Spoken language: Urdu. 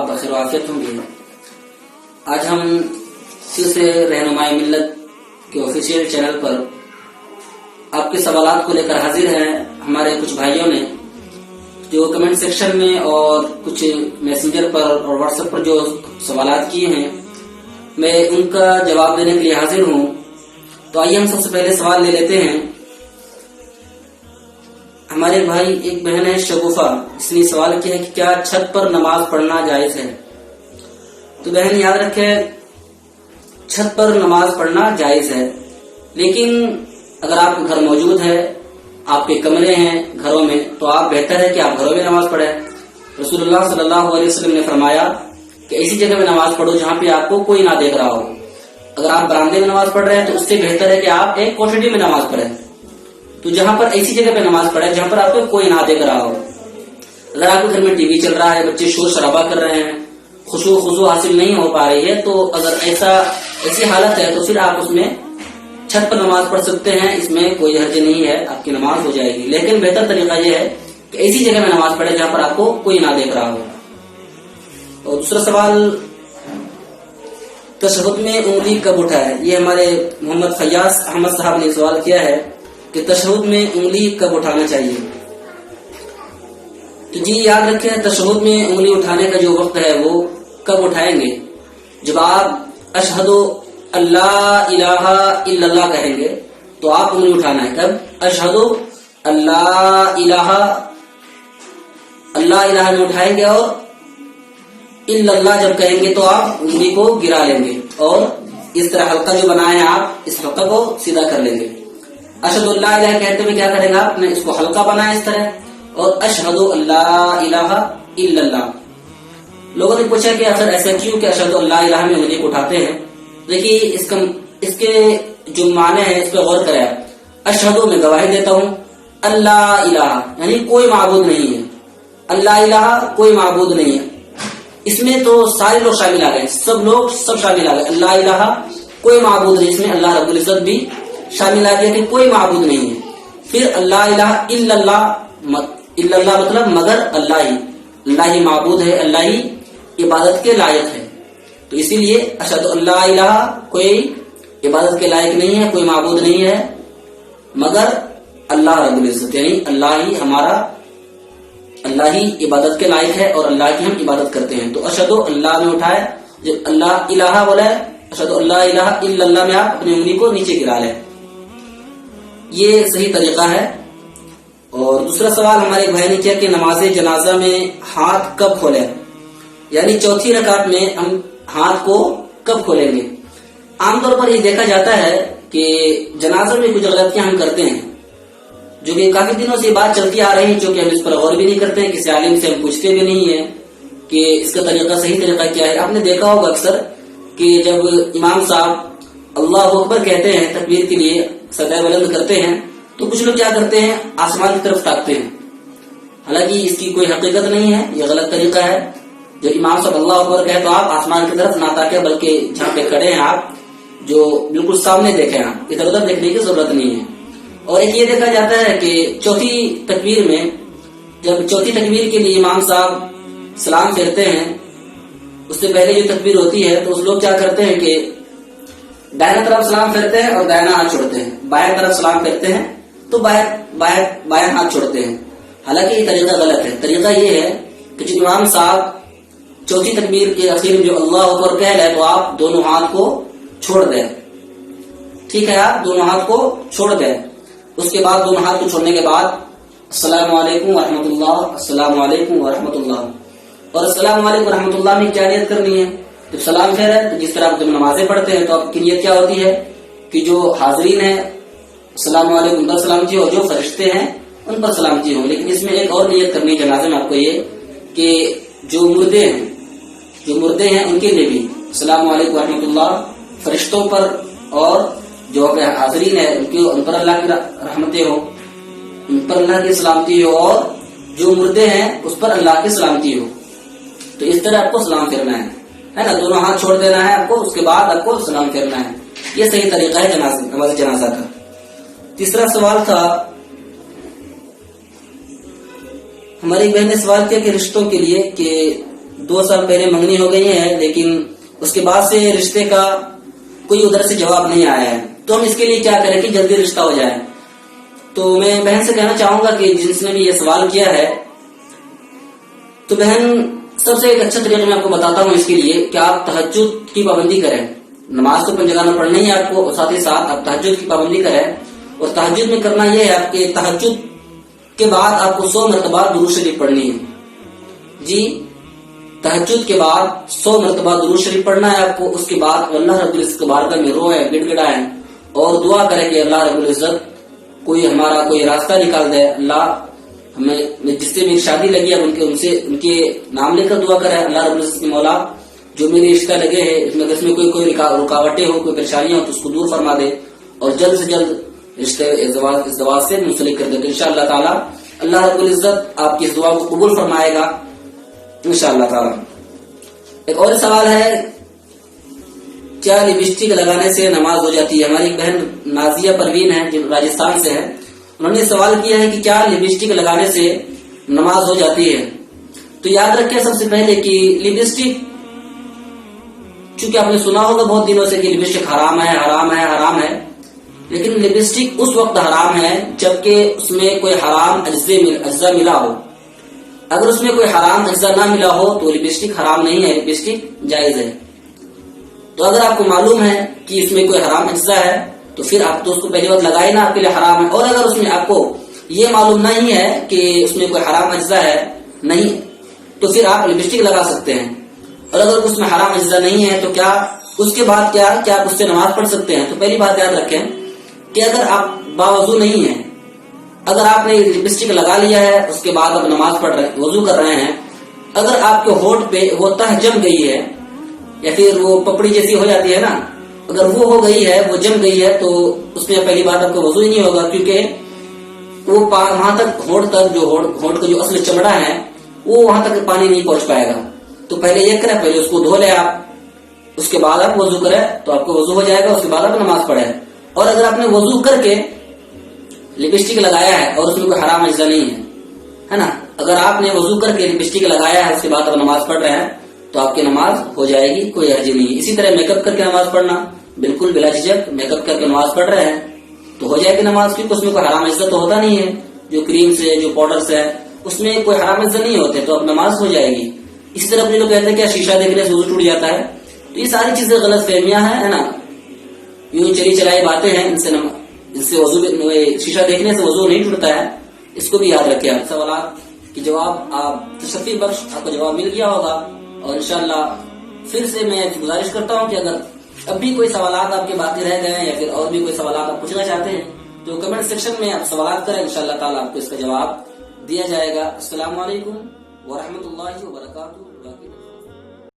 آپ بخیر و عافیت ہوں گے۔ آج ہم پھر سے رہنمائی ملت کے آفیشیل چینل پر آپ کے سوالات کو لے کر حاضر ہیں۔ ہمارے کچھ بھائیوں نے جو کمنٹ سیکشن میں اور کچھ میسنجر پر اور واٹس ایپ پر جو سوالات کیے ہیں، میں ان کا جواب دینے کے لیے حاضر ہوں۔ تو آئیے ہم سب سے پہلے سوال لے لیتے ہیں۔ ہمارے بھائی ایک بہن ہے شگوفہ، اس نے سوال کیا ہے کہ کیا چھت پر نماز پڑھنا جائز ہے؟ تو بہن یاد رکھے، چھت پر نماز پڑھنا جائز ہے، لیکن اگر آپ کا گھر موجود ہے، آپ کے کمرے ہیں گھروں میں، تو آپ بہتر ہے کہ آپ گھروں میں نماز پڑھیں۔ رسول اللہ صلی اللہ علیہ وسلم نے فرمایا کہ ایسی جگہ میں نماز پڑھو جہاں پہ آپ کو کوئی نہ دیکھ رہا ہو۔ اگر آپ برآمدے میں نماز پڑھ رہے ہیں تو اس سے بہتر ہے کہ آپ ایک کوٹھڑی میں نماز پڑھیں۔ تو جہاں پر ایسی جگہ پہ نماز پڑھیں جہاں پر آپ کو کوئی نہ دیکھ رہا ہو۔ اگر آپ کے گھر میں ٹی وی چل رہا ہے، بچے شور شرابہ کر رہے ہیں، خضوع حاصل نہیں ہو پا رہی ہے، تو اگر ایسی حالت ہے تو پھر آپ اس میں چھت پر نماز پڑھ سکتے ہیں، اس میں کوئی حرج نہیں ہے، آپ کی نماز ہو جائے گی۔ لیکن بہتر طریقہ یہ ہے کہ ایسی جگہ میں نماز پڑھے جہاں پر آپ کو کوئی نہ دیکھ رہا ہو۔ اور دوسرا سوال، تشہد میں انگلی کب اٹھائے؟ یہ ہمارے محمد فیاض احمد صاحب نے سوال کیا ہے کہ تشہد میں انگلی کب اٹھانا چاہیے؟ تو جی یاد رکھیں، تشہد میں انگلی اٹھانے کا جو وقت ہے وہ کب اٹھائیں گے؟ جب آپ اشہد اللہ الہ الا اللہ کہیں گے تو آپ انگلی اٹھانا ہے۔ کب؟ اشہد اللہ الہ میں اٹھائیں گے، اور الا اللہ جب کہیں گے تو آپ انگلی کو گرا لیں گے، اور اس طرح حلقہ جو بنایا ہے آپ اس حلقہ کو سیدھا کر لیں گے۔ اشہد اللہ الہ کہتے ہوئے کیا کریں گے؟ آپ نے اس کو حلقہ بنایا اس طرح، اور اشہد اللہ الہ الا اللہ۔ لوگوں نے پوچھا کہ اگر ایسا کیوں کہ اشہد اللہ الہ میں انگلی کو اٹھاتے ہیں؟ دیکھیے اس کے جو معنی ہے اس پہ غور کریں۔ اشہد میں گواہی دیتا ہوں، اللہ الہ یعنی کوئی معبود نہیں ہے، اللہ الہ کوئی معبود نہیں ہے، اس میں تو سارے لوگ شامل آ گئے، سب شامل آ گئے۔ اللہ الہ کوئی معبود نہیں، اس میں اللہ رب العزت بھی شامل آ گیا کہ کوئی معبود نہیں ہے۔ پھر اللہ الہ الا اللہ مطلب مگر اللہ ہی معبود ہے، اللہ ہی عبادت کے لائق ہے۔ تو اسی لیے اشہد اللہ الہ کوئی عبادت کے لائق نہیں ہے، کوئی معبود نہیں ہے مگر اللہ رب العزت، یعنی اللہ ہی عبادت کے لائق ہے، اور اللہ کی ہم عبادت کرتے ہیں۔ تو اشہد اللہ میں اٹھائے، جب اللہ الہ بولا ہے اشہد اللہ الہ الا اللہ میں آپ اپنی انگلی کو نیچے گرا لیں، یہ صحیح طریقہ ہے۔ اور دوسرا سوال ہمارے بھائی نے کیا کہ نماز جنازہ میں ہاتھ کب کھولیں؟ یعنی چوتھی رکعت میں ہم ہاتھ کو کب کھولیں گے؟ عام طور پر یہ دیکھا جاتا ہے کہ جنازہ میں کچھ غلطیاں ہم کرتے ہیں، جو کہ کافی دنوں سے بات چلتی آ رہی ہے، جو کہ ہم اس پر غور بھی نہیں کرتے ہیں، کسی عالم سے ہم پوچھتے بھی نہیں ہیں کہ اس کا طریقہ صحیح طریقہ کیا ہے۔ آپ نے دیکھا ہوگا اکثر کہ جب امام صاحب اللہ اکبر کہتے ہیں تکبیر کے لیے سطح بلند کرتے ہیں، تو کچھ لوگ کیا کرتے ہیں؟ آسمان کی طرف تاکتے ہیں، حالانکہ اس کی کوئی حقیقت نہیں ہے، یہ غلط طریقہ ہے۔ جب امام صاحب اللہ اکبر کہے تو آپ آسمان کی طرف نہ تاکیں، بلکہ جہاں پہ کھڑے ہیں آپ جو بالکل سامنے دیکھیں، آپ ادھر ادھر دیکھنے کی ضرورت نہیں ہے۔ اور ایک یہ دیکھا جاتا ہے کہ چوتھی تکبیر میں، جب چوتھی تکبیر کے لیے امام صاحب سلام پھیرتے ہیں، اس سے پہلے جو تکبیر ہوتی ہے تو اس لوگ کیا کرتے ہیں کہ دائیں طرف سلام پھیرتے ہیں اور دائنا ہاتھ چھوڑتے ہیں، بائیں طرف سلام پھیرتے ہیں تو بائیں ہاتھ چھوڑتے ہیں، حالانکہ یہ طریقہ غلط ہے۔ طریقہ یہ ہے کہ جو امام صاحب چوتھی تکبیر کے اخیر میں جو اللہ اکبر کہہ لے تو آپ دونوں ہاتھ کو چھوڑ دیں، ٹھیک ہے؟ آپ دونوں ہاتھ کو چھوڑ دیں، اس کے بعد دونوں ہاتھ کو چھوڑنے کے بعد السلام علیکم ورحمۃ اللہ، السلام علیکم ورحمۃ اللہ، اور السلام علیکم ورحمۃ اللہ میں کیا نیت کرنی ہے؟ جب سلام پھیر ہے تو جس طرح جب نمازیں پڑھتے ہیں تو آپ کی نیت کیا ہوتی ہے کہ جو حاضرین ہیں السلام علیکم ان پر سلامتی ہو، جو فرشتے ہیں ان پر سلامتی ہو۔ لیکن اس میں ایک اور نیت کرنی ہے جنازے میں آپ کو، یہ کہ جو مردے ہیں ان کے لیے بھی السلام علیکم ورحمۃ اللہ، فرشتوں پر اور جو حاضرین ہیں ان پر اللہ کی رحمتیں ہو، ان پر اللہ کی سلامتی ہو، اور جو مردے ہیں اس پر اللہ کی سلامتی ہو۔ تو اس طرح آپ کو سلام پھیرنا ہے نا، دونوں ہاتھ چھوڑ دینا ہے آپ کو، اس کے بعد آپ کو سلام پھیرنا ہے، یہ صحیح طریقہ ہے نماز جنازہ کا۔ تیسرا سوال تھا، ہماری بہن نے سوال کیا کہ رشتوں کے لیے کہ 2 سال پہلے منگنی ہو گئی ہے، لیکن اس کے بعد سے رشتے کا کوئی ادھر سے جواب نہیں آیا ہے، تو ہم اس کے لیے کیا کریں کہ جلدی رشتہ ہو جائے؟ تو میں بہن سے کہنا چاہوں گا کہ جس نے بھی یہ سوال کیا ہے، تو بہن سب سے ایک اچھا طریقہ میں آپ کو بتاتا ہوں اس کے لیے کہ آپ تہجد کی پابندی کریں. نماز تو 5 جگہ میں پڑھنی ہے آپ کو، اور ساتھ ہی ساتھ آپ تہجد کی پابندی کریں. اور تہجد میں کرنا یہ ہے آپ کے تہجد کے بعد آپ کو 100 مرتبہ درود شریف پڑھنی ہے. جی، تہجد کے بعد 100 مرتبہ درود شریف پڑھنا ہے آپ کو. اس کے بعد اللہ رب العزت کی بارگاہ میں روئے، گڑ گڑائیں اور دعا کریں کہ اللہ رب العزت ہمارا کوئی راستہ نکال دے. اللہ ہمیں جس سے میری شادی لگی ہے ان کے نام لے کر دعا کرے، اللہ رب العزت کی مولا جو میرے رشتہ لگے ہیں اس میں کوئی رکاوٹیں ہو، کوئی پریشانیاں ہو تو اس کو دور فرما دے اور جلد سے جلد رشتے اس دعا سے منسلک کر دے. تو انشاءاللہ تعالی اللہ رب العزت آپ کی اس دعا کو قبول فرمائے گا انشاءاللہ تعالی. ایک اور سوال ہے، کیا لپسٹک لگانے سے نماز ہو جاتی ہے؟ ہماری ایک بہن نازیہ پروین ہے جو راجستھان سے ہے، انہوں نے سوال کیا ہے کہ کیا لپسٹک لگانے سے نماز ہو جاتی ہے؟ تو یاد رکھیں سب سے پہلے کہ لپسٹک، چونکہ آپ نے سنا ہوگا بہت دنوں سے کہ لپسٹک حرام ہے حرام ہے حرام ہے، لیکن لپسٹک اس وقت حرام ہے جبکہ اس میں کوئی حرام اجزا ملا ہو. اگر اس میں کوئی حرام اجزا نہ ملا ہو تو لپسٹک حرام نہیں ہے، لپسٹک جائز ہے. تو اگر آپ کو معلوم ہے کہ اس میں کوئی حرام اجزا ہے تو پھر آپ تو اس کو پہلی بات لگائے نا، آپ کے لیے حرام ہے. اور اگر اس میں آپ کو یہ معلوم نہیں ہے کہ اس میں کوئی حرام اجزا ہے نہیں، تو پھر آپ لپسٹک لگا سکتے ہیں. اور اگر اس میں حرام اجزا نہیں ہے تو کیا اس کے بعد کیا آپ اس سے نماز پڑھ سکتے ہیں؟ تو پہلی بات یاد رکھیں کہ اگر آپ باوضو نہیں ہیں، اگر آپ نے لپسٹک لگا لیا ہے اس کے بعد آپ نماز پڑھ رہے ہیں، وضو کر رہے ہیں، اگر آپ کے ہونٹ پہ وہ تہ جم گئی ہے یا پھر وہ پپڑی جیسی ہو جاتی ہے نا، اگر وہ ہو گئی ہے، وہ جم گئی ہے، تو اس میں پہلی بات آپ کو وضو ہی نہیں ہوگا، کیونکہ وہ وہاں تک ہونٹ کا جو اصل چمڑا ہے وہ وہاں تک پانی نہیں پہنچ پائے گا. تو پہلے یہ کریں، پہلے اس کو دھو لیں آپ، اس کے بعد آپ وضو کریں تو آپ کو وضو ہو جائے گا. اس کے بعد آپ نماز پڑھیں. اور اگر آپ نے وضو کر کے لپسٹک لگایا ہے اور اس میں کوئی حرام اجزا نہیں ہے نا، اگر آپ نے وضو کر کے لپسٹک لگایا ہے اس کے بعد آپ نماز پڑھ رہے ہیں تو آپ کی نماز ہو جائے گی، کوئی حرج نہیں ہے. اسی طرح میک اپ کر کے نماز پڑھنا، بالکل بلا جھجک میک اپ کر کے نماز پڑھ رہے ہیں تو ہو جائے گی نماز، کیونکہ اس میں کوئی حرام اجزا تو ہوتا نہیں ہے. جو کریم سے جو پاؤڈر سے ہے اس میں کوئی حرام اجزا نہیں ہوتے، تو اب نماز ہو جائے گی. اسی طرح جو لوگ کہتے ہیں کہ شیشہ دیکھنے سے وضو ٹوٹ جاتا ہے، تو یہ ساری چیزیں غلط فہمیاں ہیں نا، یوں چلی چلائی باتیں ہیں. ان سے وضو شیشہ دیکھنے سے وضو نہیں ٹوٹتا ہے، اس کو بھی یاد رکھیں. آپ سوالات کی جواب آپ تشفی بخش آپ کو جواب مل گیا ہوگا. اور انشاءاللہ پھر سے میں گزارش کرتا ہوں کہ اگر اب بھی کوئی سوالات آپ کے باقی رہ گئے ہیں یا پھر اور بھی کوئی سوالات آپ پوچھنا چاہتے ہیں تو کمنٹ سیکشن میں آپ سوالات کریں، انشاءاللہ تعالی آپ کو اس کا جواب دیا جائے گا. السلام علیکم ورحمۃ اللہ وبرکاتہ.